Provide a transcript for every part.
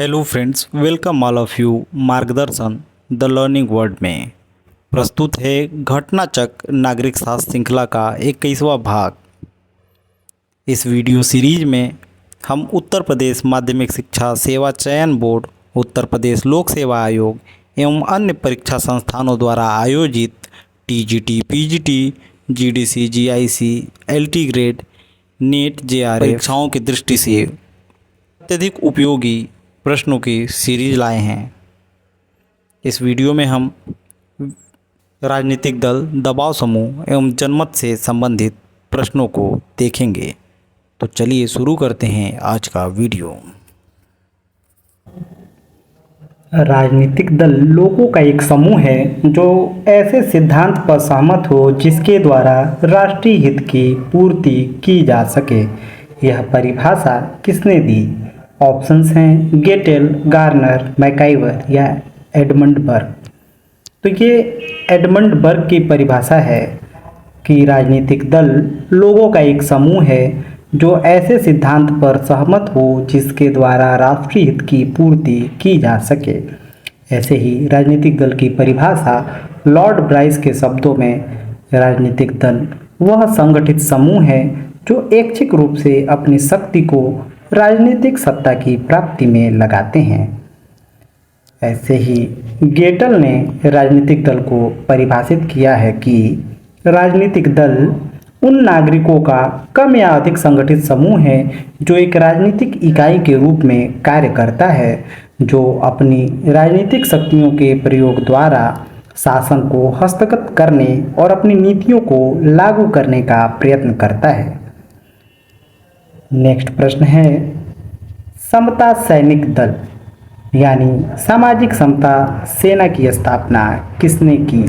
Hello friends, welcome all of you. मार्गदर्शन the learning world में प्रस्तुत है घटनाचक्र नागरिक शास्त्र श्रृंखला का 21वां भाग। इस वीडियो सीरीज में हम उत्तर प्रदेश माध्यमिक शिक्षा सेवा चयन बोर्ड, उत्तर प्रदेश लोक सेवा आयोग एवं अन्य परीक्षा संस्थानों द्वारा आयोजित TGT, PGT, GDC, GIC, LT grade, net, JRF परीक्षाओं की दृष्टि से अत्यधिक उपयोगी प्रश्नों की सीरीज लाए हैं। इस वीडियो में हम राजनीतिक दल, दबाव समूह एवं जनमत से संबंधित प्रश्नों को देखेंगे। तो चलिए शुरू करते हैं आज का वीडियो। राजनीतिक दल लोगों का एक समूह है जो ऐसे सिद्धांत पर सहमत हो जिसके द्वारा राष्ट्रीय हित की पूर्ति की जा सके। यह परिभाषा किसने दी? ऑप्शंस हैं गेटेल, गार्नर, मैकाइवर या एडमंड बर्ग। तो ये एडमंड बर्ग की परिभाषा है कि राजनीतिक दल लोगों का एक समूह है जो ऐसे सिद्धांत पर सहमत हो जिसके द्वारा राष्ट्रीय हित की पूर्ति की जा सके। ऐसे ही राजनीतिक दल की परिभाषा लॉर्ड ब्राइस के शब्दों में, राजनीतिक दल वह संगठित समूह है जो ऐच्छिक रूप से अपनी शक्ति को राजनीतिक सत्ता की प्राप्ति में लगाते हैं। ऐसे ही गेटल ने राजनीतिक दल को परिभाषित किया है कि राजनीतिक दल उन नागरिकों का कम या अधिक संगठित समूह है जो एक राजनीतिक इकाई के रूप में कार्य करता है, जो अपनी राजनीतिक शक्तियों के प्रयोग द्वारा शासन को हस्तगत करने और अपनी नीतियों को लागू करने का प्रयत्न करता है। नेक्स्ट प्रश्न है, समता सैनिक दल यानी सामाजिक समता सेना की स्थापना किसने की?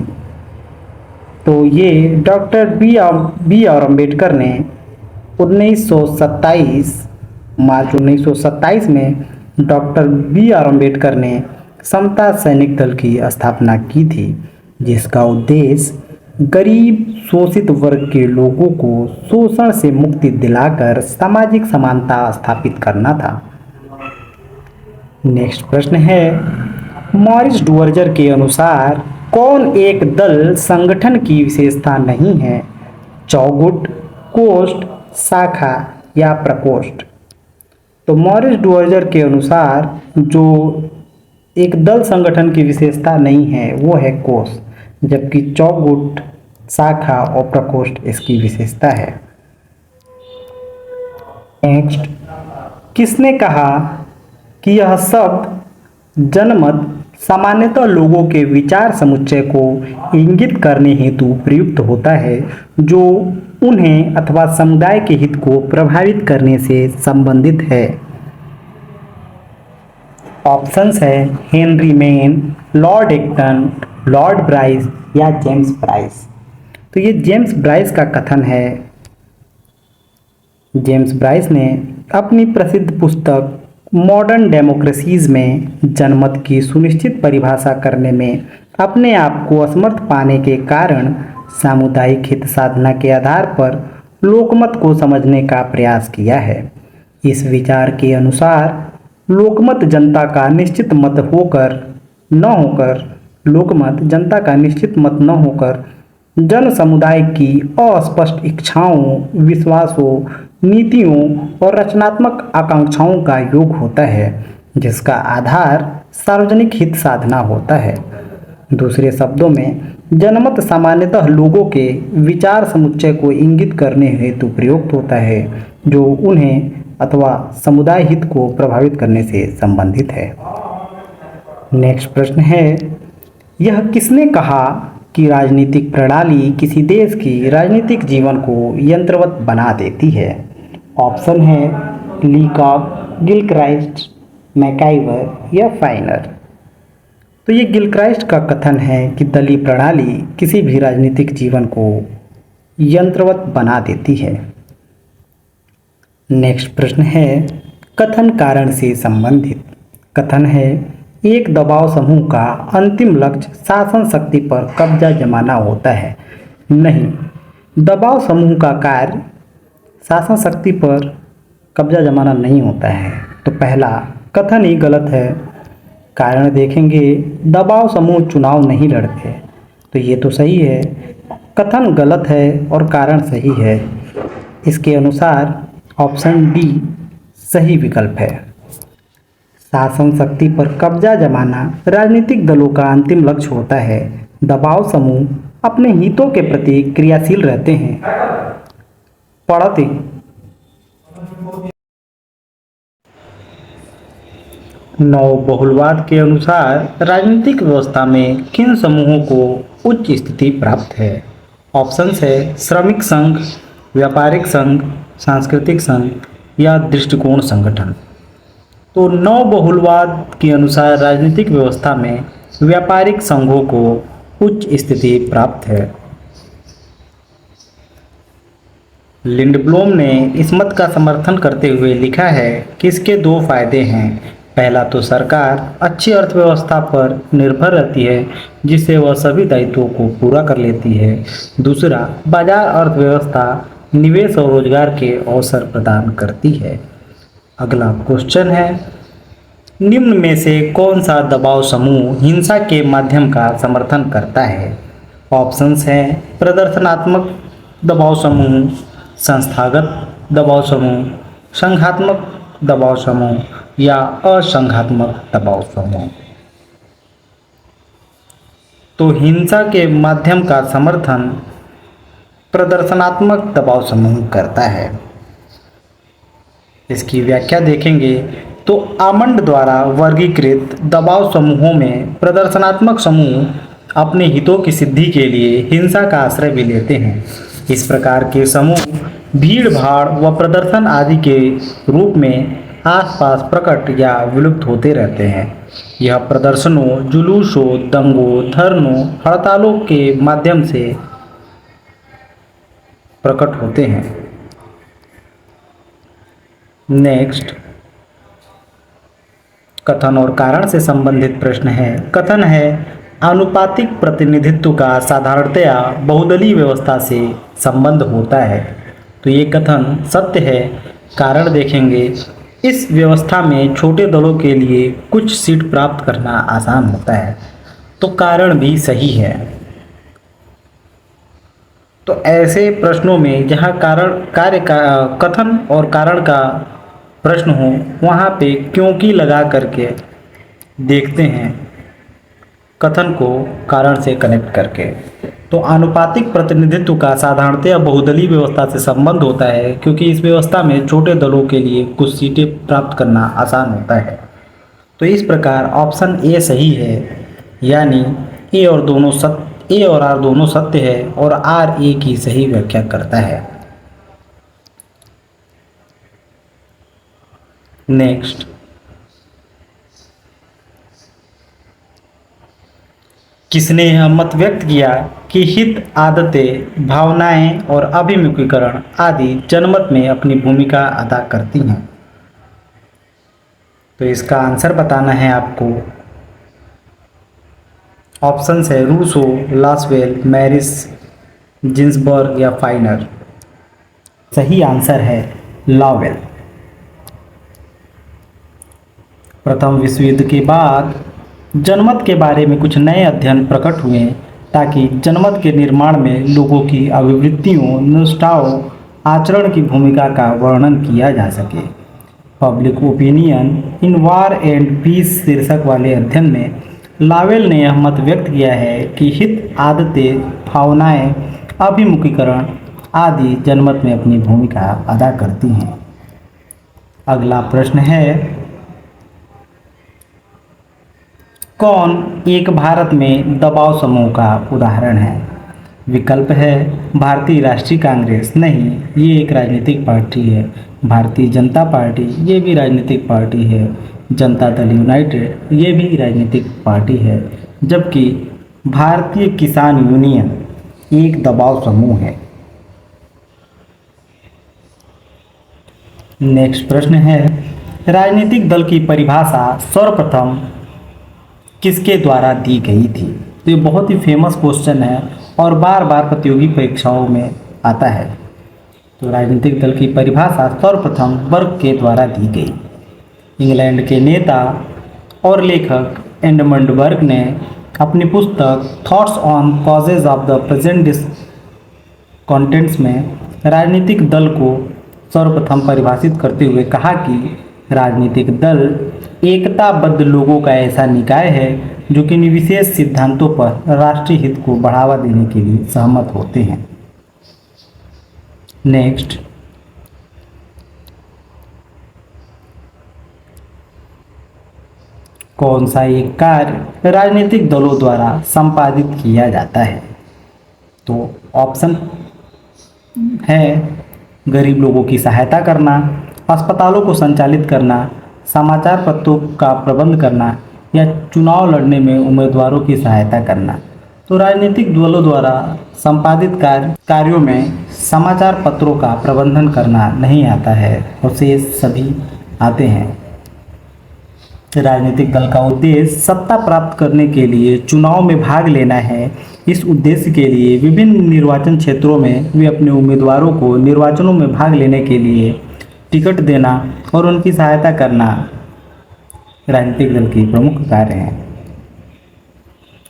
तो ये डॉक्टर बी आर अम्बेडकर ने 1927 मार्च 1927 में डॉक्टर बी आर अम्बेडकर ने समता सैनिक दल की स्थापना की थी, जिसका उद्देश्य गरीब शोषित वर्ग के लोगों को शोषण से मुक्ति दिलाकर सामाजिक समानता स्थापित करना था। नेक्स्ट प्रश्न है, मॉरिस डुवर्जर के अनुसार कौन एक दल संगठन की विशेषता नहीं है? चौगुट, कोष्ठ, शाखा या प्रकोष्ठ? तो मॉरिस डुवर्जर के अनुसार जो एक दल संगठन की विशेषता नहीं है वो है कोष, जबकि चौगुट, शाखा और प्रकोष्ठ इसकी विशेषता है। नेक्स्ट, किसने कहा कि यह शब्द जनमत सामान्यतः लोगों के विचार समुच्चय को इंगित करने हेतु प्रयुक्त होता है जो उन्हें अथवा समुदाय के हित को प्रभावित करने से संबंधित है? ऑप्शंस है Henry Maine, Lord Acton, Lord Bryce या जेम्स ब्राइस। तो ये जेम्स ब्राइस का कथन है। जेम्स ब्राइस ने अपनी प्रसिद्ध पुस्तक मॉडर्न डेमोक्रेसीज में जनमत की सुनिश्चित परिभाषा करने में अपने आप को असमर्थ पाने के कारण सामुदायिक हित साधना के आधार पर लोकमत को समझने का प्रयास किया है। इस विचार के अनुसार लोकमत जनता का निश्चित मत न होकर जन समुदाय की अस्पष्ट इच्छाओं, विश्वासों, नीतियों और रचनात्मक आकांक्षाओं का योग होता है, जिसका आधार सार्वजनिक हित साधना होता है। दूसरे शब्दों में, जनमत सामान्यतः लोगों के विचार समुच्चय को इंगित करने हेतु प्रयुक्त होता है जो उन्हें अथवा समुदाय हित को प्रभावित करने से संबंधित है। नेक्स्ट प्रश्न है, यह किसने कहा कि राजनीतिक प्रणाली किसी देश की राजनीतिक जीवन को यंत्रवत बना देती है? ऑप्शन है लीकॉक, गिलक्राइस्ट, मैकाइवर या फाइनर। तो ये गिलक्राइस्ट का कथन है कि दलीय प्रणाली किसी भी राजनीतिक जीवन को यंत्रवत बना देती है। नेक्स्ट प्रश्न है, कथन कारण से संबंधित। कथन है, एक दबाव समूह का अंतिम लक्ष्य शासन शक्ति पर कब्जा जमाना होता है। नहीं, दबाव समूह का कार्य शासन शक्ति पर कब्जा जमाना नहीं होता है। तो पहला कथन ही गलत है। कारण देखेंगे, दबाव समूह चुनाव नहीं लड़ते, तो ये तो सही है। कथन गलत है और कारण सही है। इसके अनुसार ऑप्शन डी सही विकल्प है। शासन शक्ति पर कब्जा जमाना राजनीतिक दलों का अंतिम लक्ष्य होता है। दबाव समूह अपने हितों के प्रति क्रियाशील रहते हैं। पढ़ते नव बहुलवाद के अनुसार राजनीतिक व्यवस्था में किन समूहों को उच्च स्थिति प्राप्त है? ऑप्शंस है श्रमिक संघ, व्यापारिक संघ, सांस्कृतिक संघ या दृष्टिकोण संगठन। तो नव बहुलवाद के अनुसार राजनीतिक व्यवस्था में व्यापारिक संघों को उच्च स्थिति प्राप्त है। लिंडब्लोम ने इस मत का समर्थन करते हुए लिखा है कि इसके दो फायदे हैं। पहला तो सरकार अच्छी अर्थव्यवस्था पर निर्भर रहती है, जिससे वह सभी दायित्वों को पूरा कर लेती है। दूसरा, बाजार अर्थव्यवस्था निवेश और रोजगार के अवसर प्रदान करती है। अगला क्वेश्चन है, निम्न में से कौन सा दबाव समूह हिंसा के माध्यम का समर्थन करता है? ऑप्शंस हैं प्रदर्शनात्मक दबाव समूह, संस्थागत दबाव समूह, संघात्मक दबाव समूह या असंघात्मक दबाव समूह। तो हिंसा के माध्यम का समर्थन प्रदर्शनात्मक दबाव समूह करता है। इसकी व्याख्या देखेंगे तो आमंड द्वारा वर्गीकृत दबाव समूहों में प्रदर्शनात्मक समूह अपने हितों की सिद्धि के लिए हिंसा का आश्रय भी लेते हैं। इस प्रकार के समूह भीड़ भाड़ व प्रदर्शन आदि के रूप में आसपास प्रकट या विलुप्त होते रहते हैं। यह प्रदर्शनों, जुलूसों, दंगों, धरनों, हड़तालों के माध्यम से प्रकट होते हैं। नेक्स्ट, कथन और कारण से संबंधित प्रश्न है। कथन है, आनुपातिक प्रतिनिधित्व का साधारणतया बहुदलीय व्यवस्था से संबंध होता है। तो ये कथन सत्य है। कारण देखेंगे, इस व्यवस्था में छोटे दलों के लिए कुछ सीट प्राप्त करना आसान होता है। तो कारण भी सही है। तो ऐसे प्रश्नों में जहाँ कथन और कारण का प्रश्न हो, वहाँ पे क्योंकि लगा करके देखते हैं कथन को कारण से कनेक्ट करके। तो आनुपातिक प्रतिनिधित्व का साधारणतया बहुदलीय व्यवस्था से संबंध होता है, क्योंकि इस व्यवस्था में छोटे दलों के लिए कुछ सीटें प्राप्त करना आसान होता है। तो इस प्रकार ऑप्शन ए सही है, यानी ए और आर दोनों सत्य है और आर ए की सही व्याख्या करता है। नेक्स्ट, किसने यह मत व्यक्त किया कि हित, आदतें, भावनाएं और अभिमुखीकरण आदि जनमत में अपनी भूमिका अदा करती हैं? तो इसका आंसर बताना है आपको। ऑप्शंस है रूसो, लासवेल, मैरिस, जिन्सबर्ग या फाइनर। सही आंसर है लावेल। प्रथम विश्व युद्ध के बाद जनमत के बारे में कुछ नए अध्ययन प्रकट हुए, ताकि जनमत के निर्माण में लोगों की अभिवृत्तियों, निष्ठाओं, आचरण की भूमिका का वर्णन किया जा सके। Public opinion in war and peace शीर्षक वाले अध्ययन में लावेल ने यह मत व्यक्त किया है कि हित, आदतें, भावनाएं, अभिमुखीकरण आदि जनमत में अपनी भूमिका अदा करती हैं। अगला प्रश्न है, कौन एक भारत में दबाव समूह का उदाहरण है? विकल्प है भारतीय राष्ट्रीय कांग्रेस, नहीं ये एक राजनीतिक पार्टी है। भारतीय जनता पार्टी, ये भी राजनीतिक पार्टी है। जनता दल यूनाइटेड, ये भी राजनीतिक पार्टी है। जबकि भारतीय किसान यूनियन एक दबाव समूह है। नेक्स्ट प्रश्न है, राजनीतिक दल की परिभाषा सर्वप्रथम किसके द्वारा दी गई थी? तो ये बहुत ही फेमस क्वेश्चन है और बार बार प्रतियोगी परीक्षाओं में आता है। तो राजनीतिक दल की परिभाषा सर्वप्रथम बर्ग के द्वारा दी गई। इंग्लैंड के नेता और लेखक एडमंड बर्ग ने अपनी पुस्तक thoughts on causes of the present डिसकंटेंट्स में राजनीतिक दल को सर्वप्रथम परिभाषित करते हुए कहा कि राजनीतिक दल एकताबद्ध लोगों का ऐसा निकाय है जो किन्हीं विशेष सिद्धांतों पर राष्ट्रीय हित को बढ़ावा देने के लिए सहमत होते हैं। नेक्स्ट, कौन सा एक कार्य राजनीतिक दलों द्वारा संपादित किया जाता है? तो ऑप्शन है गरीब लोगों की सहायता करना, अस्पतालों को संचालित करना, समाचार पत्रों का प्रबंध करना या चुनाव लड़ने में उम्मीदवारों की सहायता करना। तो राजनीतिक दलों द्वारा संपादित कार्यों में समाचार पत्रों का प्रबंधन करना नहीं आता है और शेष सभी आते हैं। राजनीतिक दल का उद्देश्य सत्ता प्राप्त करने के लिए चुनाव में भाग लेना है। इस उद्देश्य के लिए विभिन्न निर्वाचन क्षेत्रों में वे अपने उम्मीदवारों को निर्वाचनों में भाग लेने के लिए टिकट देना और उनकी सहायता करना राजनीतिक दल की प्रमुख कार्य हैं।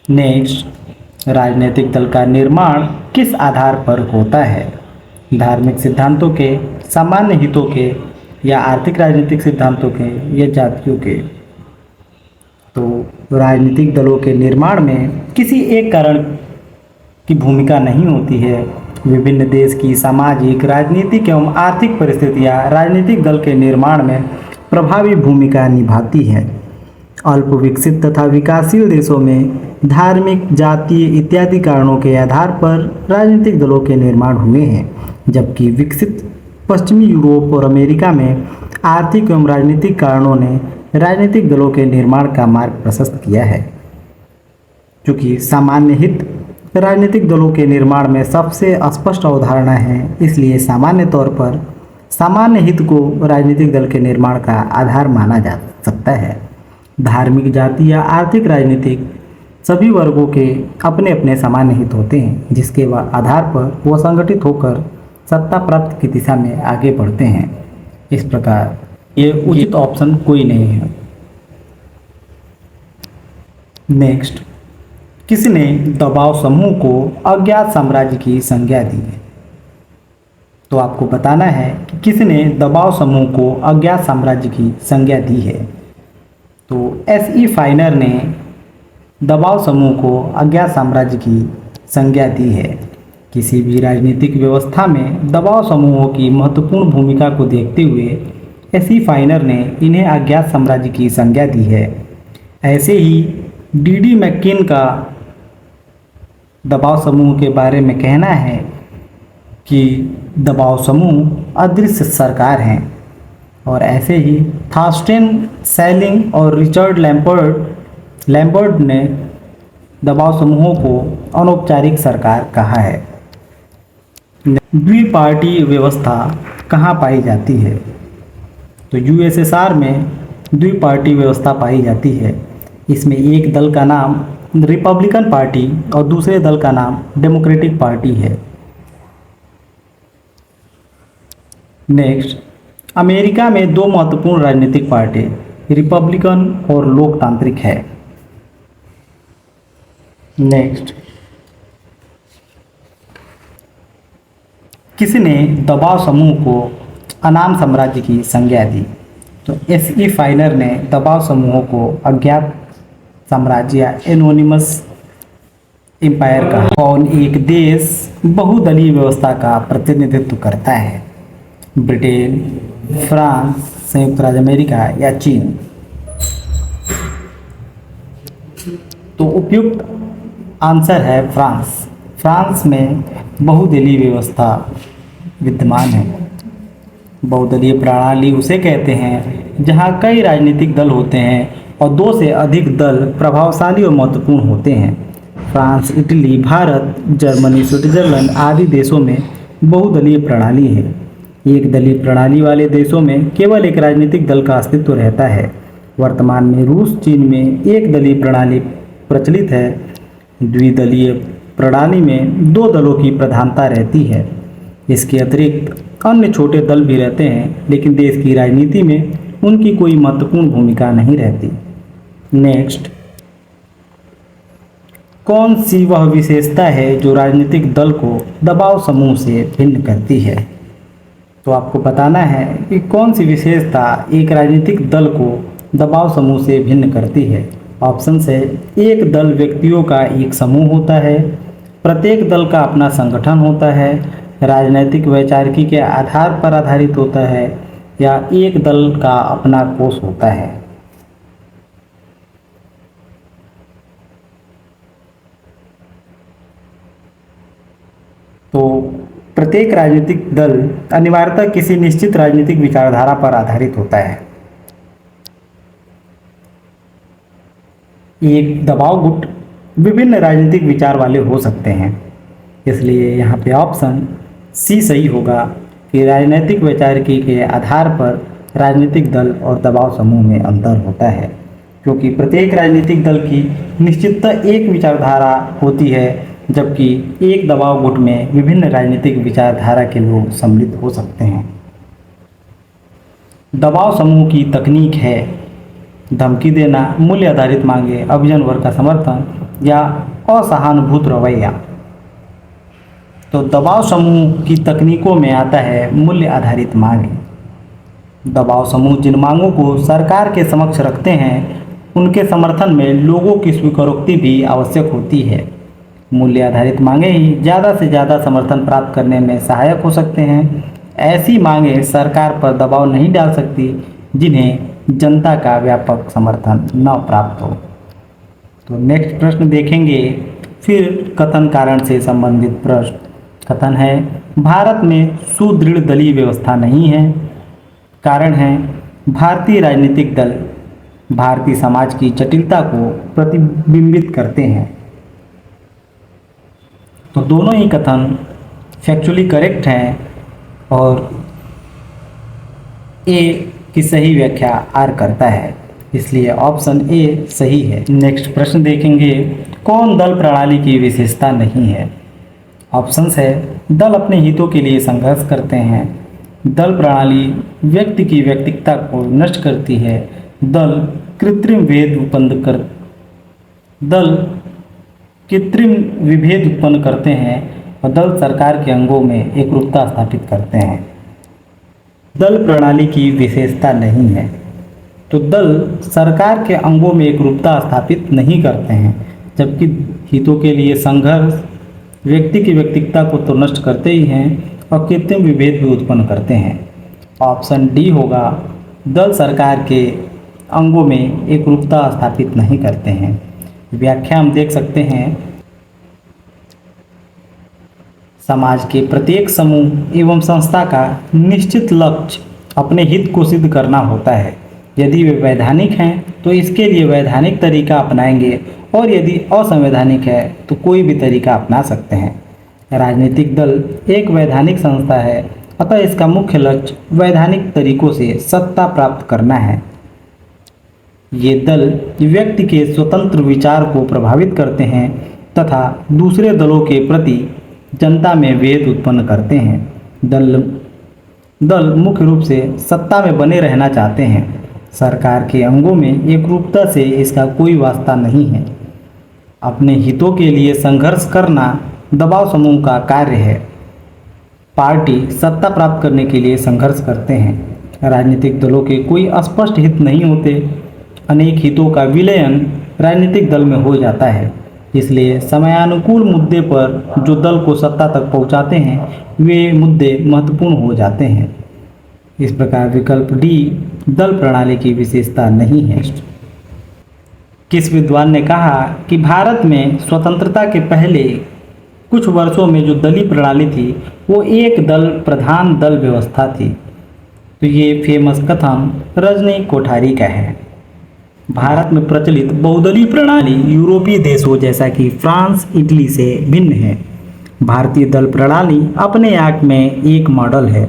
नेक्स्ट, राजनीतिक दल का निर्माण किस आधार पर होता है? धार्मिक सिद्धांतों के, सामान्य हितों के या आर्थिक राजनीतिक सिद्धांतों के या जातियों के? तो राजनीतिक दलों के निर्माण में किसी एक कारण की भूमिका नहीं होती है। विभिन्न देश की सामाजिक, राजनीतिक एवं आर्थिक परिस्थितियां राजनीतिक दल के निर्माण में प्रभावी भूमिका निभाती है। अल्प विकसित तथा विकासशील देशों में धार्मिक, जातीय इत्यादि कारणों के आधार पर राजनीतिक दलों के निर्माण हुए हैं, जबकि विकसित पश्चिमी यूरोप और अमेरिका में आर्थिक एवं राजनीतिक कारणों ने राजनीतिक दलों के निर्माण का मार्ग प्रशस्त किया है। चूँकि सामान्य हित राजनीतिक दलों के निर्माण में सबसे स्पष्ट अवधारणा है, इसलिए सामान्य तौर पर सामान्य हित को राजनीतिक दल के निर्माण का आधार माना जा सकता है। धार्मिक, जाति या आर्थिक, राजनीतिक सभी वर्गों के अपने अपने सामान्य हित होते हैं, जिसके आधार पर वह संगठित होकर सत्ता प्राप्ति की दिशा में आगे बढ़ते हैं। इस प्रकार ये उचित ऑप्शन कोई नहीं है। नेक्स्ट, किसने दबाव समूह को अज्ञात साम्राज्य की संज्ञा दी है? तो आपको बताना है कि किसने दबाव समूह को अज्ञात साम्राज्य की संज्ञा दी है। तो एस.ई. फाइनर ने दबाव समूह को अज्ञात साम्राज्य की संज्ञा दी है। किसी भी राजनीतिक व्यवस्था में दबाव समूहों की महत्वपूर्ण भूमिका को देखते हुए एस.ई. फाइनर ने इन्हें अज्ञात साम्राज्य की संज्ञा दी है। ऐसे ही डी मैकिन का दबाव समूह के बारे में कहना है कि दबाव समूह अदृश्य सरकार हैं, और ऐसे ही थॉर्स्टेन सेलिंग और रिचर्ड लैम्बर्ट ने दबाव समूहों को अनौपचारिक सरकार कहा है। द्विपार्टी व्यवस्था कहाँ पाई जाती है? तो यूएसएसआर में द्विपार्टी व्यवस्था पाई जाती है। इसमें एक दल का नाम रिपब्लिकन पार्टी और दूसरे दल का नाम डेमोक्रेटिक पार्टी है। नेक्स्ट, अमेरिका में दो महत्वपूर्ण राजनीतिक पार्टी रिपब्लिकन और लोकतांत्रिक है। नेक्स्ट, किसने दबाव समूह को अनाम साम्राज्य की संज्ञा दी? तो एस.ई. फाइनर ने दबाव समूहों को अज्ञात साम्राज्य या एनोनिमस एम्पायर का। कौन एक देश बहुदलीय व्यवस्था का प्रतिनिधित्व करता है? ब्रिटेन, फ्रांस, संयुक्त राज्य अमेरिका या चीन? तो उपयुक्त आंसर है फ्रांस। फ्रांस में बहुदलीय व्यवस्था विद्यमान है। बहुदलीय प्रणाली उसे कहते हैं जहां कई राजनीतिक दल होते हैं और दो से अधिक दल प्रभावशाली और महत्वपूर्ण होते हैं। France, Italy, Bharat, Germany, Switzerland आदि देशों में बहुदलीय प्रणाली है। एक दलीय प्रणाली वाले देशों में केवल एक राजनीतिक दल का अस्तित्व रहता है। वर्तमान में रूस, चीन में एक दलीय प्रणाली प्रचलित है। द्विदलीय प्रणाली में दो दलों की प्रधानता रहती है। इसके अतिरिक्त अन्य छोटे दल भी रहते हैं, लेकिन देश की राजनीति में उनकी कोई महत्वपूर्ण भूमिका नहीं रहती। नेक्स्ट, कौन सी वह विशेषता है जो राजनीतिक दल को दबाव समूह से भिन्न करती है? तो आपको बताना है कि कौन सी विशेषता एक राजनीतिक दल को दबाव समूह से भिन्न करती है। ऑप्शन है, एक दल व्यक्तियों का एक समूह होता है, प्रत्येक दल का अपना संगठन होता है, राजनीतिक वैचारिकी के आधार पर आधारित होता है, या एक दल का अपना कोष होता है। तो प्रत्येक राजनीतिक दल अनिवार्यतः किसी निश्चित राजनीतिक विचारधारा पर आधारित होता है। एक दबाव गुट विभिन्न राजनीतिक विचार वाले हो सकते हैं, इसलिए यहाँ पे ऑप्शन सी सही होगा कि राजनीतिक वैचारिकी के आधार पर राजनीतिक दल और दबाव समूह में अंतर होता है, क्योंकि प्रत्येक राजनीतिक दल की निश्चिततः एक विचारधारा होती है, जबकि एक दबाव गुट में विभिन्न राजनीतिक विचारधारा के लोग सम्मिलित हो सकते हैं। दबाव समूह की तकनीक है धमकी देना, मूल्य आधारित मांगे, अभिजन वर्ग का समर्थन या असहानुभूत रवैया। तो दबाव समूह की तकनीकों में आता है मूल्य आधारित मांगे। दबाव समूह जिन मांगों को सरकार के समक्ष रखते हैं उनके समर्थन में लोगों की स्वीकारोक्ति भी आवश्यक होती है। मूल्य आधारित मांगे ही ज़्यादा से ज़्यादा समर्थन प्राप्त करने में सहायक हो सकते हैं। ऐसी मांगे सरकार पर दबाव नहीं डाल सकती जिन्हें जनता का व्यापक समर्थन न प्राप्त हो। तो नेक्स्ट प्रश्न देखेंगे, फिर कथन कारण से संबंधित प्रश्न। कथन है, भारत में सुदृढ़ दलीय व्यवस्था नहीं है। कारण है, भारतीय राजनीतिक दल भारतीय समाज की जटिलता को प्रतिबिंबित करते हैं। तो दोनों ही कथन फैक्चुअली करेक्ट हैं और ए की सही व्याख्या आर करता है, इसलिए ऑप्शन ए सही है। नेक्स्ट प्रश्न देखेंगे, कौन दल प्रणाली की विशेषता नहीं है? ऑप्शंस है, दल अपने हितों के लिए संघर्ष करते हैं, दल प्रणाली व्यक्ति की व्यक्तिगतता को नष्ट करती है, दल कृत्रिम विभेद उत्पन्न करते हैं और दल सरकार के अंगों में एकरूपता स्थापित करते हैं। दल प्रणाली की विशेषता नहीं है, तो दल सरकार के अंगों में एकरूपता स्थापित नहीं करते हैं, जबकि हितों के लिए संघर्ष व्यक्ति की व्यक्तिगतता को तो नष्ट करते ही हैं और कृत्रिम विभेद भी उत्पन्न करते हैं। ऑप्शन डी होगा, दल सरकार के अंगों में एकरूपता स्थापित नहीं करते हैं। व्याख्या हम देख सकते हैं, समाज के प्रत्येक समूह एवं संस्था का निश्चित लक्ष्य अपने हित को सिद्ध करना होता है। यदि वे वैधानिक हैं तो इसके लिए वैधानिक तरीका अपनाएंगे और यदि असंवैधानिक है तो कोई भी तरीका अपना सकते हैं। राजनीतिक दल एक वैधानिक संस्था है, अतः इसका मुख्य लक्ष्य वैधानिक तरीकों से सत्ता प्राप्त करना है। ये दल व्यक्ति के स्वतंत्र विचार को प्रभावित करते हैं तथा दूसरे दलों के प्रति जनता में भेद उत्पन्न करते हैं। दल मुख्य रूप से सत्ता में बने रहना चाहते हैं। सरकार के अंगों में एकरूपता से इसका कोई वास्ता नहीं है। अपने हितों के लिए संघर्ष करना दबाव समूह का कार्य है। पार्टी सत्ता प्राप्त करने के लिए संघर्ष करते हैं। राजनीतिक दलों के कोई स्पष्ट हित नहीं होते, अनेक हितों का विलयन राजनीतिक दल में हो जाता है। इसलिए समयानुकूल मुद्दे पर जो दल को सत्ता तक पहुंचाते हैं वे मुद्दे महत्वपूर्ण हो जाते हैं। इस प्रकार विकल्प डी दल प्रणाली की विशेषता नहीं है। किस विद्वान ने कहा कि भारत में स्वतंत्रता के पहले कुछ वर्षों में जो दलीय प्रणाली थी वो एक दल प्रधान दल व्यवस्था थी? तो ये फेमस कथन रजनी कोठारी का है। भारत में प्रचलित बहुदलीय प्रणाली यूरोपीय देशों जैसा कि फ्रांस, इटली से भिन्न है। भारतीय दल प्रणाली अपने आप में एक मॉडल है।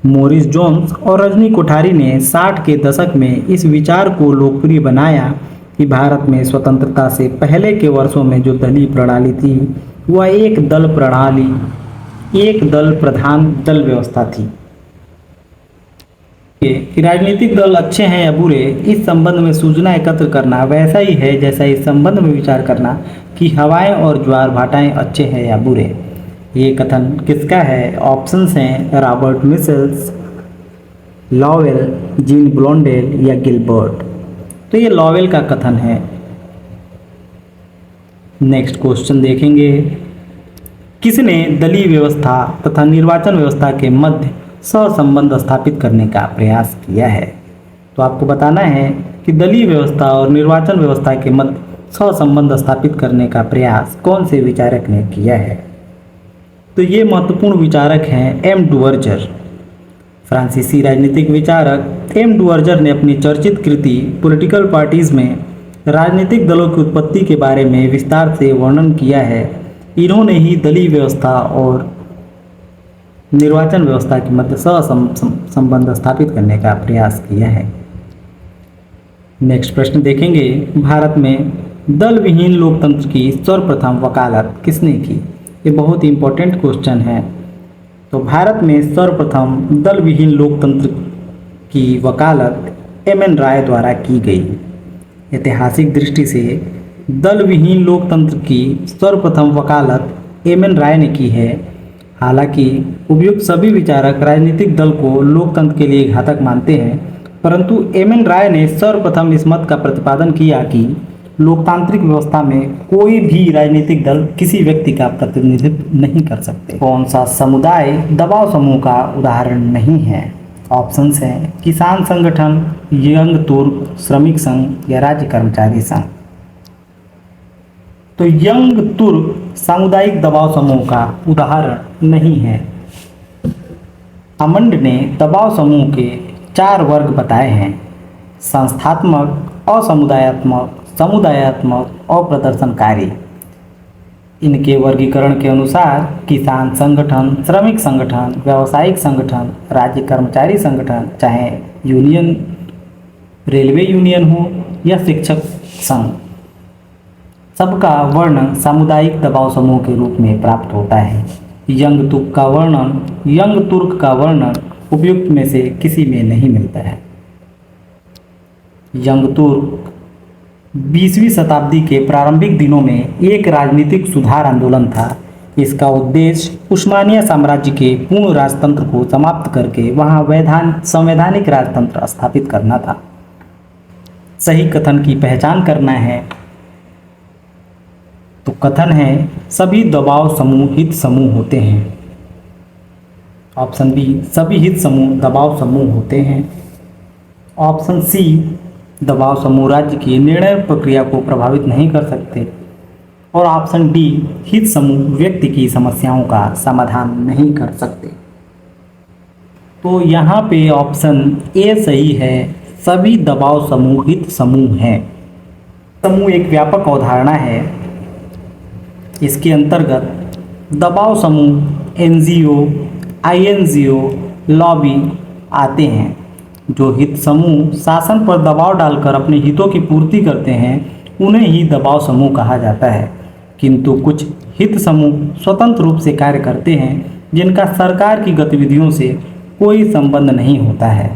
मोरिस जोन्स और रजनी कोठारी ने 60 के दशक में इस विचार को लोकप्रिय बनाया कि भारत में स्वतंत्रता से पहले के वर्षों में जो दलीय प्रणाली थी वह एक दल प्रणाली, एक दल प्रधान दल व्यवस्था थी। कि राजनीतिक दल अच्छे हैं या बुरे, इस संबंध में सूचना एकत्र करना वैसा ही है जैसा इस संबंध में विचार करना कि हवाएं और ज्वार भाटाएं अच्छे हैं या बुरे। ये कथन किसका है? ऑप्शंस हैं Robert Michels, Lovell, gene Blundell या गिलबर्ट। तो ये लॉवेल का कथन है। नेक्स्ट क्वेश्चन देखेंगे, किसने दलीय व्यवस्था तथा निर्वाचन व्यवस्था के मध्य सहसंबंध स्थापित करने का प्रयास किया है? तो आपको बताना है कि दलीय व्यवस्था और निर्वाचन व्यवस्था के मध्य सहसंबंध स्थापित करने का प्रयास कौन से विचारक ने किया है? तो ये महत्वपूर्ण विचारक हैं एम डुवर्जर। फ्रांसीसी राजनीतिक विचारक एम डुवर्जर ने अपनी चर्चित कृति पॉलिटिकल पार्टीज में राजनीतिक दलों की उत्पत्ति के बारे में विस्तार से वर्णन किया है। इन्होंने ही दलीय व्यवस्था और निर्वाचन व्यवस्था के मध्य संबंध स्थापित करने का प्रयास किया है। नेक्स्ट प्रश्न देखेंगे, भारत में दल विहीन लोकतंत्र की सर्वप्रथम वकालत किसने की? ये बहुत ही इंपॉर्टेंट क्वेश्चन है। तो भारत में सर्वप्रथम दल विहीन लोकतंत्र की वकालत एम.एन. राय द्वारा की गई। ऐतिहासिक दृष्टि से दल विहीन लोकतंत्र की सर्वप्रथम वकालत एम.एन. राय ने की है। हालांकि उपयुक्त सभी विचारक राजनीतिक दल को लोकतंत्र के लिए घातक मानते हैं, परंतु एम.एन. राय ने सर्वप्रथम इस मत का प्रतिपादन किया कि लोकतांत्रिक व्यवस्था में कोई भी राजनीतिक दल किसी व्यक्ति का प्रतिनिधित्व नहीं कर सकते। कौन सा समुदाय दबाव समूह का उदाहरण नहीं है? ऑप्शंस हैं किसान संगठन, यंग तुर्क, श्रमिक संघ या राज्य कर्मचारी संघ। तो यंग तुर्क सामुदायिक दबाव समूह का उदाहरण नहीं है। अमंड ने दबाव समूह के 4 वर्ग बताए हैं: संस्थात्मक, असमुदायात्मक, समुदायात्मक और प्रदर्शनकारी। इनके वर्गीकरण के अनुसार किसान संगठन, श्रमिक संगठन, व्यावसायिक संगठन, राज्य कर्मचारी संगठन, चाहे यूनियन, रेलवे यूनियन हो या शिक्षक संघ, सबका वर्णन सामुदायिक दबाव समूह के रूप में प्राप्त होता है। यंग तुर्क का वर्णन उपयुक्त में से किसी में नहीं मिलता है। यंग तुर्क 20वीं शताब्दी के प्रारंभिक दिनों में एक राजनीतिक सुधार आंदोलन था। इसका उद्देश्य उस्मानिया साम्राज्य के पूर्ण राजतंत्र को समाप्त करके वहां संवैधानिक राजतंत्र स्थापित करना था। सही कथन की पहचान करना है तो कथन है सभी दबाव समूह हित समूह होते हैं। ऑप्शन बी, सभी हित समूह दबाव समूह होते हैं। ऑप्शन सी, दबाव समूह राज्य की निर्णय प्रक्रिया को प्रभावित नहीं कर सकते। और ऑप्शन डी, हित समूह व्यक्ति की समस्याओं का समाधान नहीं कर सकते। तो यहाँ पे ऑप्शन ए सही है, सभी दबाव समूह हित समूह हैं। समूह एक व्यापक अवधारणा है। इसके अंतर्गत दबाव समूह एनजीओ, आईएनजीओ, लॉबी आते हैं। जो हित समूह शासन पर दबाव डालकर अपने हितों की पूर्ति करते हैं उन्हें ही दबाव समूह कहा जाता है। किंतु कुछ हित समूह स्वतंत्र रूप से कार्य करते हैं जिनका सरकार की गतिविधियों से कोई संबंध नहीं होता है।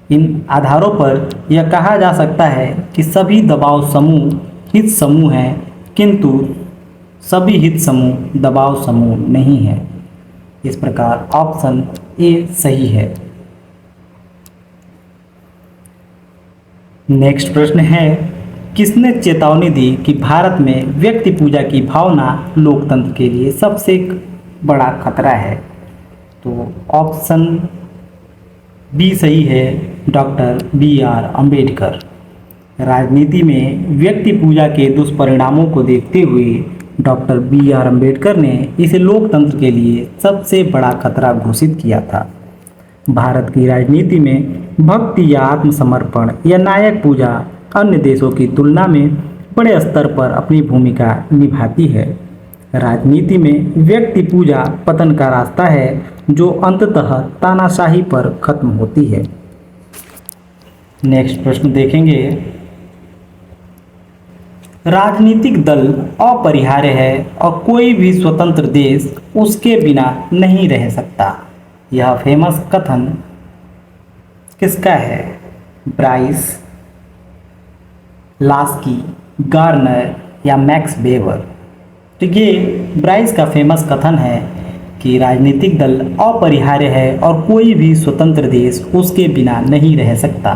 इन आधारों पर यह कहा जा सकता है कि सभी दबाव समूह हित समूह हैं, किंतु सभी हित समूह दबाव समूह नहीं है। इस प्रकार ऑप्शन ए सही है। नेक्स्ट प्रश्न है, किसने चेतावनी दी कि भारत में व्यक्ति पूजा की भावना लोकतंत्र के लिए सबसे बड़ा खतरा है? तो ऑप्शन बी सही है, डॉक्टर बी.आर. अम्बेडकर। राजनीति में व्यक्ति पूजा के दुष्परिणामों को देखते हुए डॉक्टर बी.आर. अम्बेडकर ने इसे लोकतंत्र के लिए सबसे बड़ा खतरा घोषित किया था। भारत की राजनीति में भक्ति या आत्मसमर्पण या नायक पूजा अन्य देशों की तुलना में बड़े स्तर पर अपनी भूमिका निभाती है। राजनीति में व्यक्ति पूजा पतन का रास्ता है जो अंततः तानाशाही पर खत्म होती है। नेक्स्ट प्रश्न देखेंगे, राजनीतिक दल अपरिहार्य है और कोई भी स्वतंत्र देश उसके बिना नहीं रह सकता। यह फेमस कथन किसका है? ब्राइस, लास्की, गार्नर या मैक्स वेबर? तो ये ब्राइस का फेमस कथन है कि राजनीतिक दल अपरिहार्य है और कोई भी स्वतंत्र देश उसके बिना नहीं रह सकता।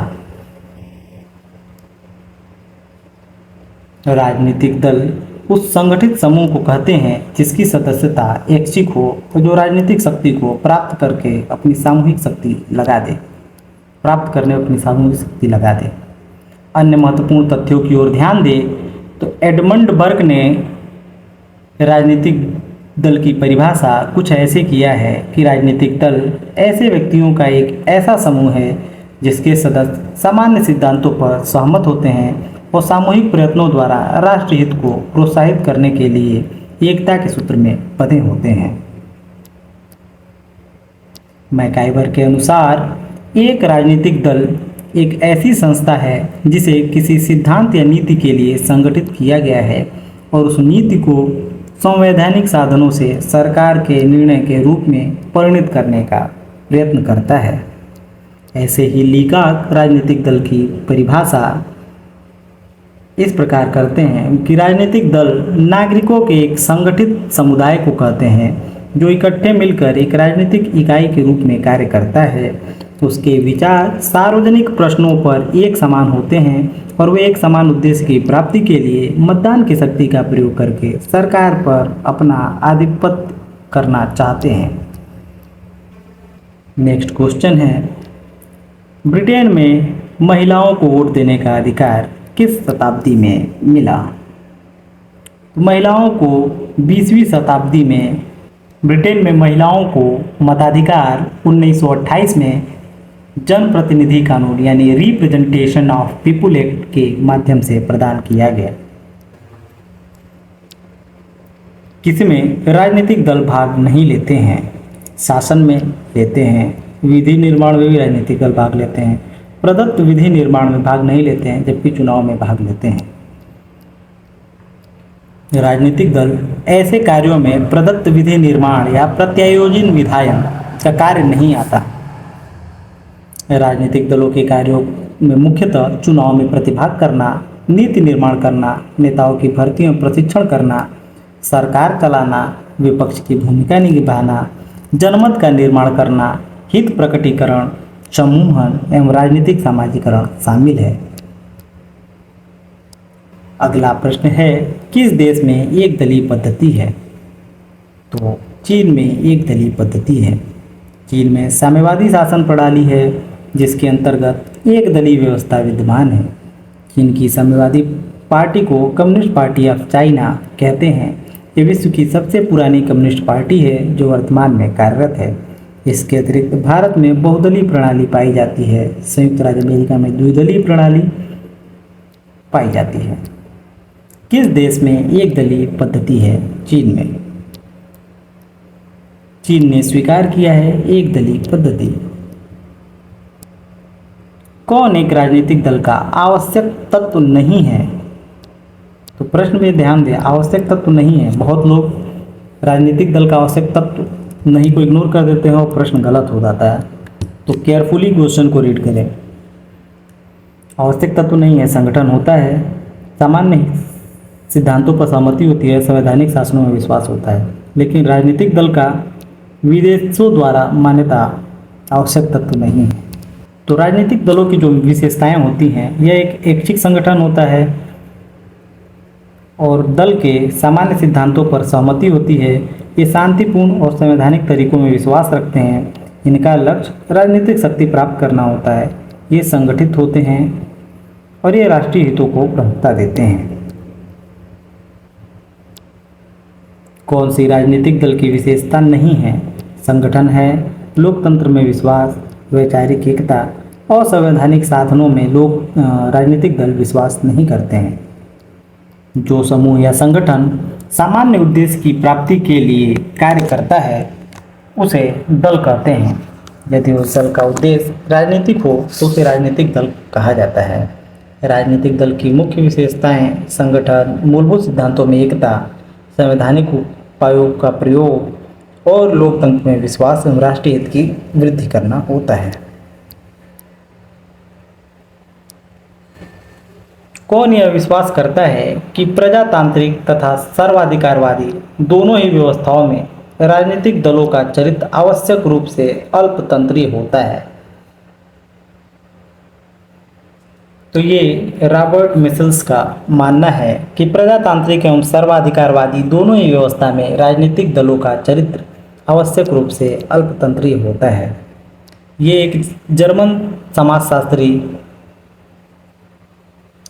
राजनीतिक दल उस संगठित समूह को कहते हैं जिसकी सदस्यता ऐच्छिक हो और जो राजनीतिक शक्ति को प्राप्त करके अपनी सामूहिक शक्ति लगा दे, प्राप्त करने में अपनी सामूहिक शक्ति लगा दे। अन्य महत्वपूर्ण तथ्यों की ओर ध्यान दें तो एडमंड बर्क ने राजनीतिक दल की परिभाषा कुछ ऐसे किया है कि राजनीतिक दल ऐसे व्यक्तियों का एक ऐसा समूह है जिसके सदस्य सामान्य सिद्धांतों पर सहमत होते हैं और सामूहिक प्रयत्नों द्वारा राष्ट्र हित को प्रोत्साहित करने के लिए एकता के सूत्र में बंधे होते हैं। मैकाइवर के अनुसार एक राजनीतिक दल एक ऐसी संस्था है जिसे किसी सिद्धांत या नीति के लिए संगठित किया गया है और उस नीति को संवैधानिक साधनों से सरकार के निर्णय के रूप में परिणत करने का प्रयत्न करता है। ऐसे ही लीकाक राजनीतिक दल की परिभाषा इस प्रकार करते हैं कि राजनीतिक दल नागरिकों के एक संगठित समुदाय को कहते हैं जो इकट्ठे मिलकर एक राजनीतिक इकाई के रूप में कार्य करता है। उसके विचार सार्वजनिक प्रश्नों पर एक समान होते हैं और वे एक समान उद्देश्य की प्राप्ति के लिए मतदान की शक्ति का प्रयोग करके सरकार पर अपना आधिपत्य करना चाहते हैं। नेक्स्ट क्वेश्चन है, ब्रिटेन में महिलाओं को वोट देने का अधिकार किस शताब्दी में मिला? महिलाओं को 20वीं शताब्दी में ब्रिटेन में महिलाओं को मताधिकार 1928 में जनप्रतिनिधि कानून यानी रिप्रेजेंटेशन ऑफ पीपुल एक्ट के माध्यम से प्रदान किया गया। किसमें राजनीतिक दल भाग नहीं लेते हैं? शासन में लेते हैं, विधि निर्माण में भी राजनीतिक दल भाग लेते हैं, प्रदत्त विधि निर्माण में भाग नहीं लेते हैं, जबकि चुनाव में भाग लेते हैं। राजनीतिक दल ऐसे कार्यों में प्रदत्त विधि निर्माण या प्रत्यायोजन विधायन का कार्य नहीं आता। राजनीतिक दलों के कार्यों में मुख्यतः चुनाव में प्रतिभाग करना, नीति निर्माण करना, नेताओं की भर्ती में प्रशिक्षण करना, सरकार चलाना, विपक्ष की भूमिका निभाना, जनमत का निर्माण करना, हित प्रकटीकरण, समूहन एवं राजनीतिक सामाजिकरण शामिल है। अगला प्रश्न है, किस देश में एक दलीय पद्धति है? तो चीन में एक दलीय पद्धति है। चीन में साम्यवादी शासन प्रणाली है जिसके अंतर्गत एक दलीय व्यवस्था विद्यमान है। चीन की साम्यवादी पार्टी को कम्युनिस्ट पार्टी ऑफ चाइना कहते हैं। ये विश्व की सबसे पुरानी कम्युनिस्ट पार्टी है जो वर्तमान में कार्यरत है। इसके अतिरिक्त भारत में बहुदलीय प्रणाली पाई जाती है। संयुक्त राज्य अमेरिका में द्विदलीय प्रणाली पाई जाती है। किस देश में एक दलीय पद्धति है? चीन में। चीन ने स्वीकार किया है एक दलीय पद्धति। कौन एक राजनीतिक दल का आवश्यक तत्व नहीं है? तो प्रश्न में ध्यान दें, आवश्यक तत्व नहीं है। बहुत लोग राजनीतिक दल का आवश्यक तत्व नहीं को इग्नोर कर देते हैं और प्रश्न गलत हो जाता है। तो केयरफुली क्वेश्चन को रीड करें। आवश्यक तत्व नहीं है, संगठन होता है, सामान्य सिद्धांतों पर सहमति होती है, संवैधानिक शासनों में विश्वास होता है, लेकिन राजनीतिक दल का विदेशों द्वारा मान्यता आवश्यक तत्व नहीं है। तो राजनीतिक दलों की जो विशेषताएं होती हैं, यह एक ऐच्छिक संगठन होता है और दल के सामान्य सिद्धांतों पर सहमति होती है। ये शांतिपूर्ण और संवैधानिक तरीकों में विश्वास रखते हैं। इनका लक्ष्य राजनीतिक शक्ति प्राप्त करना होता है। ये संगठित होते हैं और ये राष्ट्रीय हितों को प्रमुखता देते हैं। कौन सी राजनीतिक दल की विशेषता नहीं है? संगठन है, लोकतंत्र में विश्वास, वैचारिक एकता और संवैधानिक साधनों में लोग राजनीतिक दल विश्वास नहीं करते हैं। जो समूह या संगठन सामान्य उद्देश्य की प्राप्ति के लिए कार्य करता है उसे दल कहते हैं। यदि उस दल का उद्देश्य राजनीतिक हो तो उसे राजनीतिक दल कहा जाता है। राजनीतिक दल की मुख्य विशेषताएं संगठन, मूलभूत सिद्धांतों में एकता, संवैधानिक उपायों का प्रयोग और लोकतंत्र में विश्वास एवं राष्ट्रीय हित की वृद्धि करना होता है। कौन यह विश्वास करता है कि प्रजातांत्रिक तथा सर्वाधिकारवादी दोनों ही व्यवस्थाओं में राजनीतिक दलों का चरित्र आवश्यक रूप से अल्पतंत्री होता है? तो ये रॉबर्ट मिशेल्स का मानना है कि प्रजातांत्रिक एवं सर्वाधिकारवादी दोनों ही व्यवस्था में राजनीतिक दलों का चरित्र आवश्यक रूप से अल्पतंत्री होता है। ये एक जर्मन समाजशास्त्री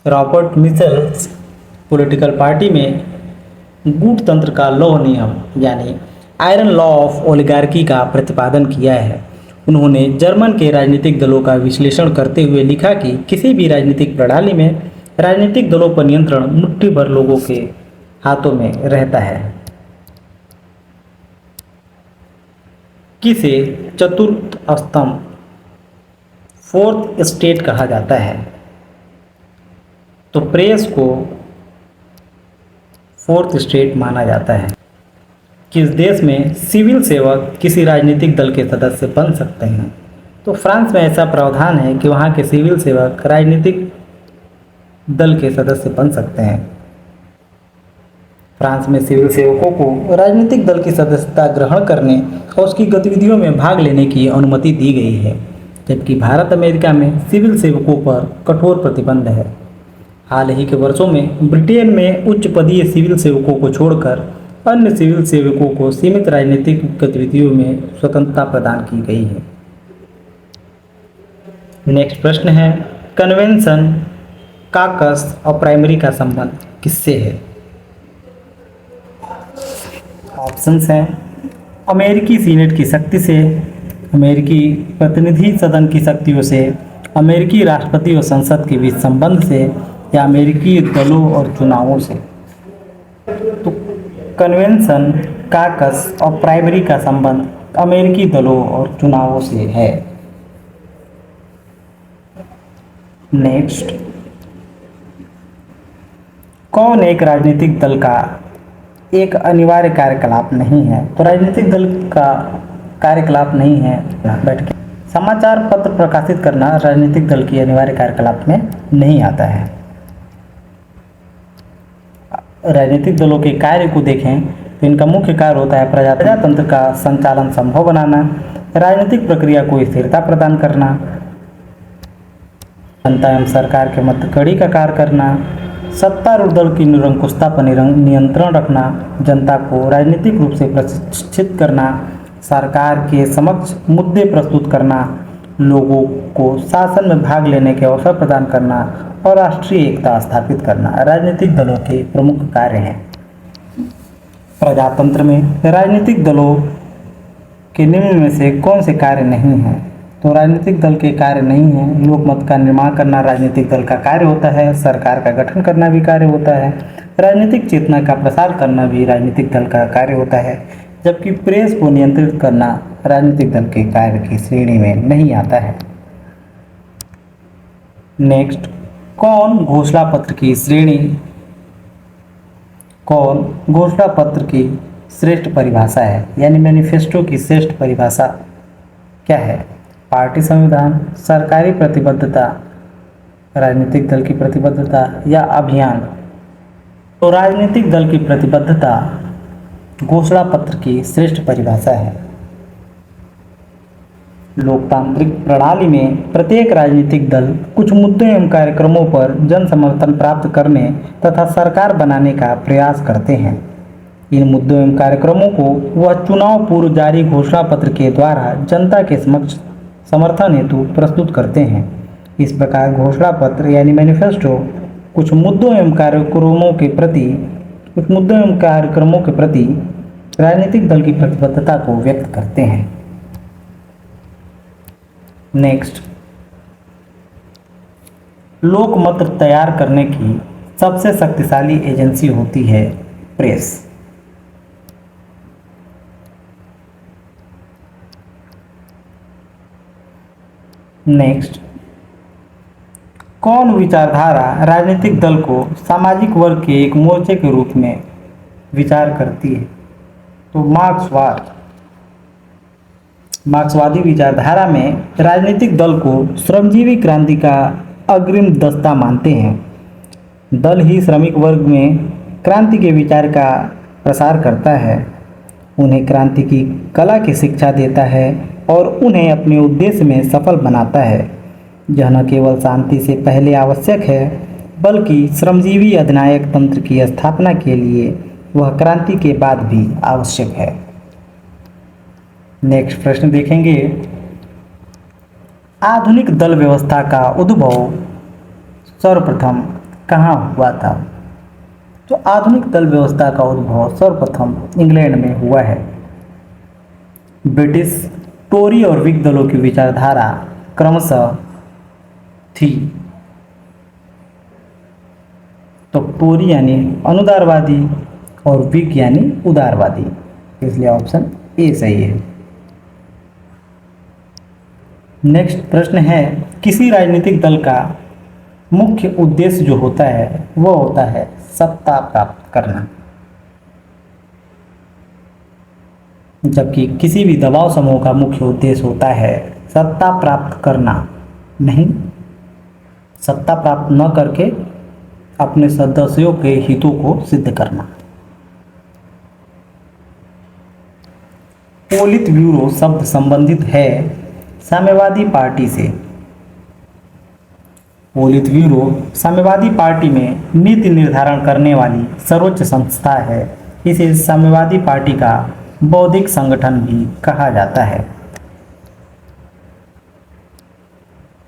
रॉबर्ट मिशेल्स पॉलिटिकल पार्टी में गूढ़तंत्र का लौह नियम यानी आयरन लॉ ऑफ ओलिगार्की का प्रतिपादन किया है। उन्होंने जर्मन के राजनीतिक दलों का विश्लेषण करते हुए लिखा कि किसी भी राजनीतिक प्रणाली में राजनीतिक दलों पर नियंत्रण मुट्ठी भर लोगों के हाथों में रहता है। किसे चतुर्थ स्तंभ फोर्थ स्टेट कहा जाता है? तो प्रेस को फोर्थ स्टेट माना जाता है। किस देश में सिविल सेवक किसी राजनीतिक दल के सदस्य बन सकते हैं? तो फ्रांस में ऐसा प्रावधान है कि वहाँ के सिविल सेवक राजनीतिक दल के सदस्य बन सकते हैं। फ्रांस में सिविल सेवकों को राजनीतिक दल की सदस्यता ग्रहण करने और उसकी गतिविधियों में भाग लेने की अनुमति दी गई है, जबकि भारत अमेरिका में सिविल सेवकों पर कठोर प्रतिबंध है। हाल ही के वर्षों में ब्रिटेन में उच्च पदीय सिविल सेवकों को छोड़कर अन्य सिविल सेवकों को सीमित राजनीतिक गतिविधियों में स्वतंत्रता प्रदान की गई है। नेक्स्ट प्रश्न है, कन्वेंशन, काकस और प्राइमरी का संबंध किससे है? ऑप्शंस हैं अमेरिकी सीनेट की शक्ति से, अमेरिकी प्रतिनिधि सदन की शक्तियों से, अमेरिकी राष्ट्रपति और संसद के बीच संबंध से, या अमेरिकी दलों और चुनावों से। तो कन्वेंशन, काकस और प्राइमरी का संबंध अमेरिकी दलों और चुनावों से है। नेक्स्ट, कौन एक राजनीतिक दल का एक अनिवार्य कार्यकलाप नहीं है? तो राजनीतिक दल का कार्यकलाप नहीं है बैठ के समाचार पत्र प्रकाशित करना राजनीतिक दल की अनिवार्य कार्यकलाप में नहीं आता है। राजनीतिक दलों के कार्य को देखें तो इनका मुख्य कार्य होता है प्रजातंत्र का संचालन संभव बनाना, राजनीतिक प्रक्रिया को स्थिरता प्रदान करना, जनता एवं सरकार के मध्य कड़ी का कार्य करना, सत्तारूढ़ दल की निरंकुशता पर नियंत्रण रखना, जनता को राजनीतिक रूप से प्रशिक्षित करना, सरकार के समक्ष मुद्दे प्रस्तुत करना, लोगों को शासन में भाग लेने के अवसर प्रदान करना और राष्ट्रीय एकता स्थापित करना राजनीतिक दलों के प्रमुख कार्य हैं। प्रजातंत्र में राजनीतिक दलों के निम्न में से कौन से कार्य नहीं हैं? तो राजनीतिक दल के कार्य नहीं हैं। लोकमत का निर्माण करना राजनीतिक दल का कार्य होता है, सरकार का गठन करना भी कार्य होता है, राजनीतिक चेतना का प्रसार करना भी राजनीतिक दल का कार्य होता है, जबकि प्रेस को नियंत्रित करना राजनीतिक दल के कार्य की श्रेणी में नहीं आता है। नेक्स्ट, कौन घोषणा पत्र की श्रेष्ठ परिभाषा है, यानी मैनिफेस्टो की श्रेष्ठ परिभाषा क्या है? पार्टी संविधान, सरकारी प्रतिबद्धता, राजनीतिक दल की प्रतिबद्धता या अभियान? तो राजनीतिक दल की प्रतिबद्धता घोषणा पत्र की श्रेष्ठ परिभाषा है। लोकतांत्रिक प्रणाली में प्रत्येक राजनीतिक दल कुछ मुद्दों एवं कार्यक्रमों पर जन समर्थन प्राप्त करने तथा सरकार बनाने का प्रयास करते हैं। इन मुद्दों एवं कार्यक्रमों को वह चुनाव पूर्व जारी घोषणा पत्र के द्वारा जनता के समक्ष समर्थन हेतु प्रस्तुत करते हैं। इस प्रकार घोषणा पत्र यानी मैनिफेस्टो कुछ मुद्दों एवं कार्यक्रमों के प्रति राजनीतिक दल की प्रतिबद्धता को व्यक्त करते हैं। नेक्स्ट, लोकमत तैयार करने की सबसे शक्तिशाली एजेंसी होती है प्रेस। नेक्स्ट, कौन विचारधारा राजनीतिक दल को सामाजिक वर्ग के एक मोर्चे के रूप में विचार करती है? तो मार्क्सवादी विचारधारा में राजनीतिक दल को श्रमजीवी क्रांति का अग्रिम दस्ता मानते हैं। दल ही श्रमिक वर्ग में क्रांति के विचार का प्रसार करता है, उन्हें क्रांति की कला की शिक्षा देता है और उन्हें अपने उद्देश्य में सफल बनाता है। यह न केवल शांति से पहले आवश्यक है, बल्कि श्रमजीवी अधिनायक तंत्र की स्थापना के लिए वह क्रांति के बाद भी आवश्यक है। नेक्स्ट प्रश्न देखेंगे, आधुनिक दल व्यवस्था का उद्भव सर्वप्रथम कहाँ हुआ था? तो आधुनिक दल व्यवस्था का उद्भव सर्वप्रथम इंग्लैंड में हुआ है। ब्रिटिश टोरी और विग दलों की विचारधारा क्रमशः थी। तो टोरी यानी अनुदारवादी और विग यानी उदारवादी, इसलिए ऑप्शन ए सही है। नेक्स्ट प्रश्न है, किसी राजनीतिक दल का मुख्य उद्देश्य जो होता है वह होता है सत्ता प्राप्त करना, जबकि किसी भी दबाव समूह का मुख्य उद्देश्य होता है सत्ता प्राप्त करना, नहीं सत्ता प्राप्त न करके अपने सदस्यों के हितों को सिद्ध करना। पोलित ब्यूरो शब्द संबंधित है साम्यवादी पार्टी से। पोलित ब्यूरो साम्यवादी पार्टी में नीति निर्धारण करने वाली सर्वोच्च संस्था है। इसे साम्यवादी पार्टी का बौद्धिक संगठन भी कहा जाता है।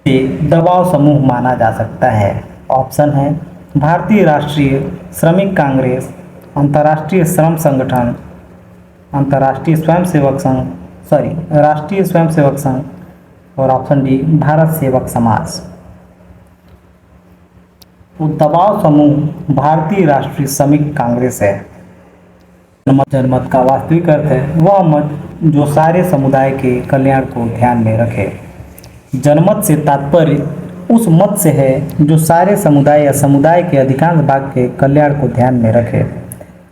ये दबाव समूह माना जा सकता है। ऑप्शन है भारतीय राष्ट्रीय श्रमिक कांग्रेस, अंतर्राष्ट्रीय श्रम संगठन, अंतर्राष्ट्रीय स्वयंसेवक संघ, राष्ट्रीय स्वयंसेवक संघ, और ऑप्शन डी भारत सेवक समाज। तो दबाव समूह भारतीय राष्ट्रीय श्रमिक कांग्रेस है। जनमत का वास्तविक अर्थ है वह मत जो सारे समुदाय के कल्याण को ध्यान में रखे। जनमत से तात्पर्य उस मत से है जो सारे समुदाय या समुदाय के अधिकांश भाग के कल्याण को ध्यान में रखे।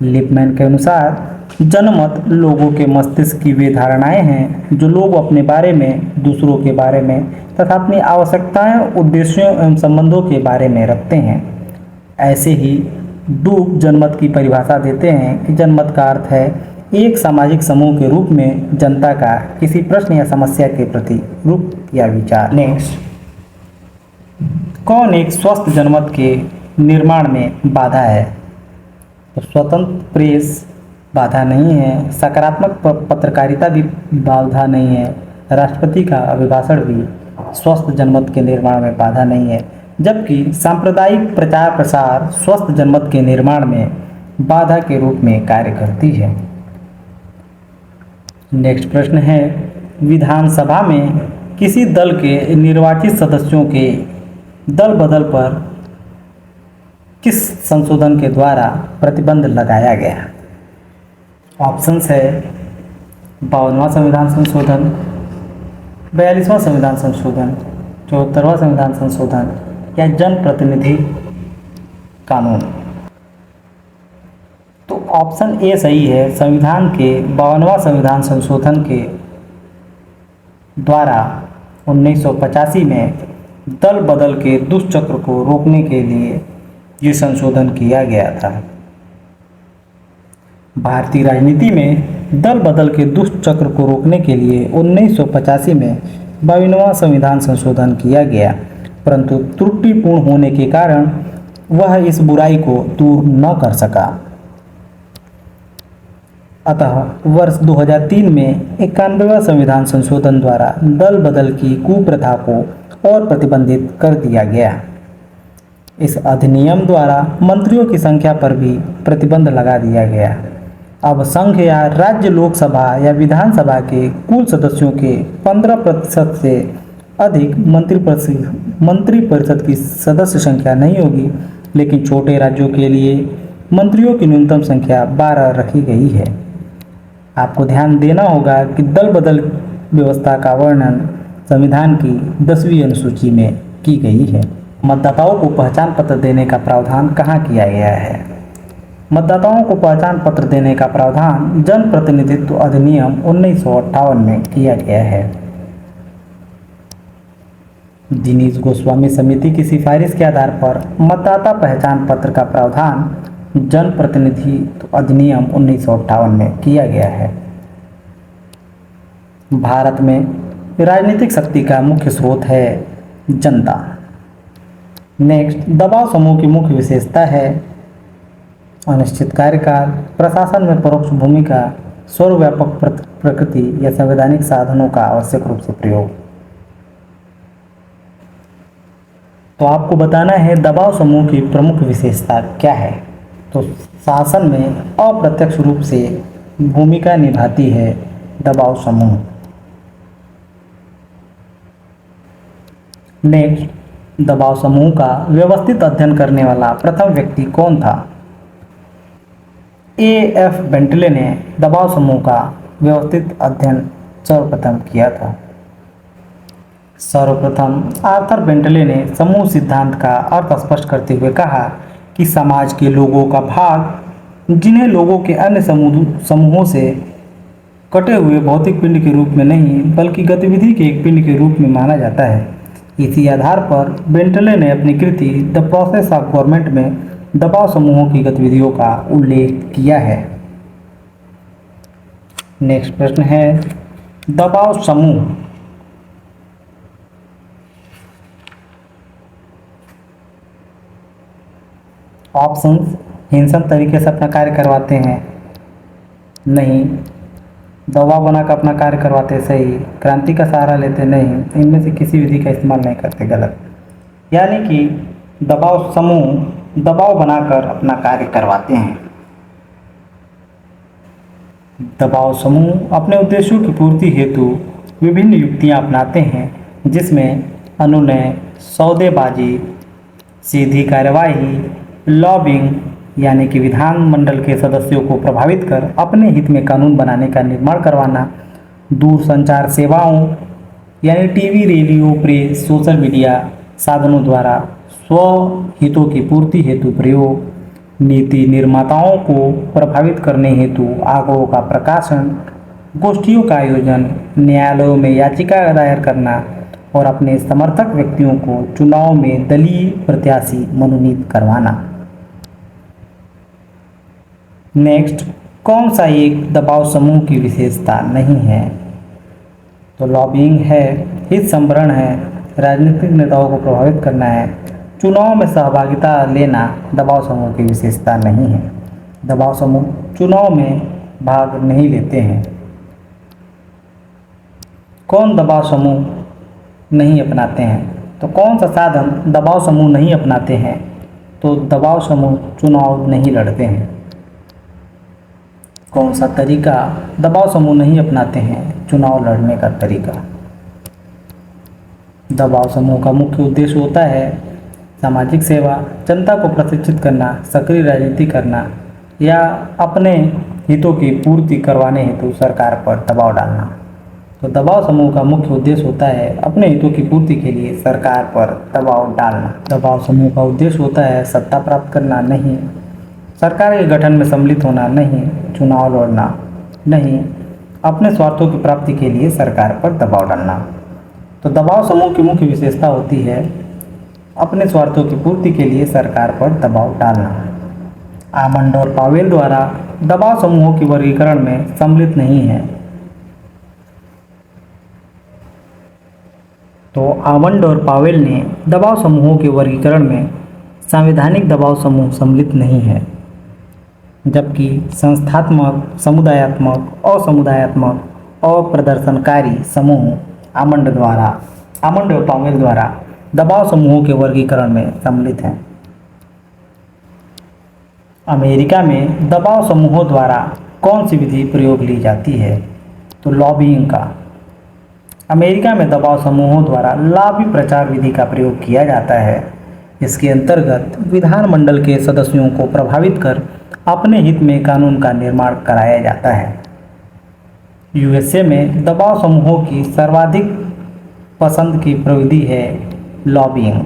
लिपमैन के अनुसार जनमत लोगों के मस्तिष्क की वे धारणाएं हैं जो लोग अपने बारे में, दूसरों के बारे में तथा अपनी आवश्यकताएं, उद्देश्यों एवं संबंधों के बारे में रखते हैं। ऐसे ही डूब जनमत की परिभाषा देते हैं कि जनमत का अर्थ है एक सामाजिक समूह के रूप में जनता का किसी प्रश्न या समस्या के प्रति रूप या विचार। नेक्स्ट, कौन एक स्वस्थ जनमत के निर्माण में बाधा है? तो स्वतंत्र प्रेस बाधा नहीं है, सकारात्मक पत्रकारिता भी बाधा नहीं है, राष्ट्रपति का अभिभाषण भी स्वस्थ जनमत के निर्माण में बाधा नहीं है, जबकि सांप्रदायिक प्रचार प्रसार स्वस्थ जनमत के निर्माण में बाधा के रूप में कार्य करती है। नेक्स्ट प्रश्न है, विधानसभा में किसी दल के निर्वाचित सदस्यों के दल बदल पर किस संशोधन के द्वारा प्रतिबंध लगाया गया? ऑप्शंस है 52वां संविधान संशोधन, 42वां संविधान संशोधन, 74वां संविधान संशोधन या जनप्रतिनिधि कानून। तो ऑप्शन ए सही है। संविधान के 52वां संविधान संशोधन के द्वारा 1985 में दल बदल के दुष्चक्र को रोकने के लिए ये संशोधन किया गया था। भारतीय राजनीति में दल बदल के दुष्चक्र को रोकने के लिए 1985 में 52वां संविधान संशोधन किया गया, परंतु त्रुटिपूर्ण होने के कारण वह इस बुराई को दूर न कर सका। अतः वर्ष 2003 में 91वां संविधान संशोधन द्वारा दल बदल की कुप्रथा को और प्रतिबंधित कर दिया गया। इस अधिनियम द्वारा मंत्रियों की संख्या पर भी प्रतिबंध लगा दिया गया। अब संघ या राज्य लोकसभा या विधानसभा के कुल सदस्यों के 15% से अधिक मंत्री परिषद की सदस्य संख्या नहीं होगी, लेकिन छोटे राज्यों के लिए मंत्रियों की न्यूनतम संख्या 12 रखी गई है। आपको ध्यान देना होगा कि दल बदल व्यवस्था का वर्णन संविधान की 10वीं अनुसूची में की गई है। मतदाताओं को पहचान पत्र देने का प्रावधान कहाँ किया गया है? मतदाताओं को पहचान पत्र देने का प्रावधान जनप्रतिनिधित्व अधिनियम 1958 में किया गया है। दिनेश गोस्वामी समिति की सिफारिश के आधार पर मतदाता पहचान पत्र का प्रावधान जनप्रतिनिधित्व अधिनियम 1958 में किया गया है। भारत में राजनीतिक शक्ति का मुख्य स्रोत है जनता। नेक्स्ट, दबाव समूह की मुख्य विशेषता है अनिश्चित कार्यकाल, प्रशासन में परोक्ष भूमिका, सर्वव्यापक प्रकृति या संवैधानिक साधनों का आवश्यक रूप से प्रयोग। तो आपको बताना है दबाव समूह की प्रमुख विशेषता क्या है। तो शासन में अप्रत्यक्ष रूप से भूमिका निभाती है दबाव समूह। नेक्स्ट, दबाव समूह का व्यवस्थित अध्ययन करने वाला प्रथम व्यक्ति कौन था। A.F. बेंटले ने दबाव समूह का व्यवस्थित अध्ययन सर्वप्रथम किया था। सर्वप्रथम आर्थर बेंटले ने समूह सिद्धांत का अर्थ स्पष्ट करते हुए कहा कि समाज के लोगों का भाग, जिन्हें लोगों के अन्य समूहों से कटे हुए भौतिक पिंड के रूप में नहीं बल्कि गतिविधि के एक पिंड के रूप में माना जाता है। इसी आधार पर बेंटले ने अपनी कृति द प्रोसेस ऑफ गवर्नमेंट में दबाव समूहों की गतिविधियों का उल्लेख किया है। नेक्स्ट प्रश्न है दबाव समूह ऑप्शंस हिंसक तरीके से अपना कार्य करवाते हैं, नहीं। दबाव बनाकर अपना कार्य करवाते, सही। क्रांति का सहारा लेते, नहीं। इनमें से किसी विधि का इस्तेमाल नहीं करते, गलत। यानी कि दबाव समूह दबाव बनाकर अपना कार्य करवाते हैं। दबाव समूह अपने उद्देश्यों की पूर्ति हेतु विभिन्न युक्तियां अपनाते हैं, जिसमें अनुनय, सौदेबाजी, सीधी कार्यवाही, लॉबिंग यानी कि विधानमंडल के सदस्यों को प्रभावित कर अपने हित में कानून बनाने का निर्माण करवाना, दूरसंचार सेवाओं यानी TV, radio, press, social media साधनों द्वारा स्व हितों की पूर्ति हेतु प्रयोग, नीति निर्माताओं को प्रभावित करने हेतु आंकड़ों का प्रकाशन, गोष्ठियों का आयोजन, न्यायालयों में याचिका दायर करना और अपने समर्थक व्यक्तियों को चुनाव में दलीय प्रत्याशी मनोनीत करवाना। नेक्स्ट, कौन सा एक दबाव समूह की विशेषता नहीं है। तो लॉबिंग है, हित संबरण है, राजनीतिक नेताओं को प्रभावित करना है, चुनाव में सहभागिता लेना दबाव समूह की विशेषता नहीं है। दबाव समूह चुनाव में भाग नहीं लेते हैं। कौन दबाव समूह नहीं अपनाते हैं। तो कौन सा साधन दबाव समूह नहीं अपनाते हैं। तो दबाव समूह चुनाव नहीं लड़ते हैं। कौन सा तरीका दबाव समूह नहीं अपनाते हैं। चुनाव लड़ने का तरीका। दबाव समूह का मुख्य उद्देश्य होता है सामाजिक सेवा, जनता को प्रशिक्षित करना, सक्रिय राजनीति करना या अपने हितों की पूर्ति करवाने हेतु सरकार पर दबाव डालना। तो दबाव समूह का मुख्य उद्देश्य होता है अपने हितों की पूर्ति के लिए सरकार पर दबाव डालना। दबाव समूह का उद्देश्य होता है सत्ता प्राप्त करना, नहीं। सरकार के गठन में सम्मिलित होना, नहीं। चुनाव लड़ना, नहीं। अपने स्वार्थों की प्राप्ति के लिए सरकार पर दबाव डालना। तो दबाव समूह की मुख्य विशेषता होती है अपने स्वार्थों की पूर्ति के लिए सरकार पर दबाव डालना। आमंड और पावेल द्वारा दबाव समूहों के वर्गीकरण में सम्मिलित नहीं है। तो आमंड और पावेल ने दबाव समूहों के वर्गीकरण में संवैधानिक दबाव समूह सम्मिलित नहीं है, जबकि संस्थात्मक, समुदायात्मक, असमुदायात्मक और प्रदर्शनकारी समूह आमंड और पावेल द्वारा दबाव समूहों के वर्गीकरण में सम्मिलित हैं। अमेरिका में दबाव समूहों द्वारा कौन सी विधि प्रयोग ली जाती है। तो लॉबिंग का। अमेरिका में दबाव समूहों द्वारा लॉबी प्रचार विधि का प्रयोग किया जाता है। इसके अंतर्गत विधानमंडल के सदस्यों को प्रभावित कर अपने हित में कानून का निर्माण कराया जाता है। यूएसए में दबाव समूहों की सर्वाधिक पसंद की प्रविधि है लॉबिंग।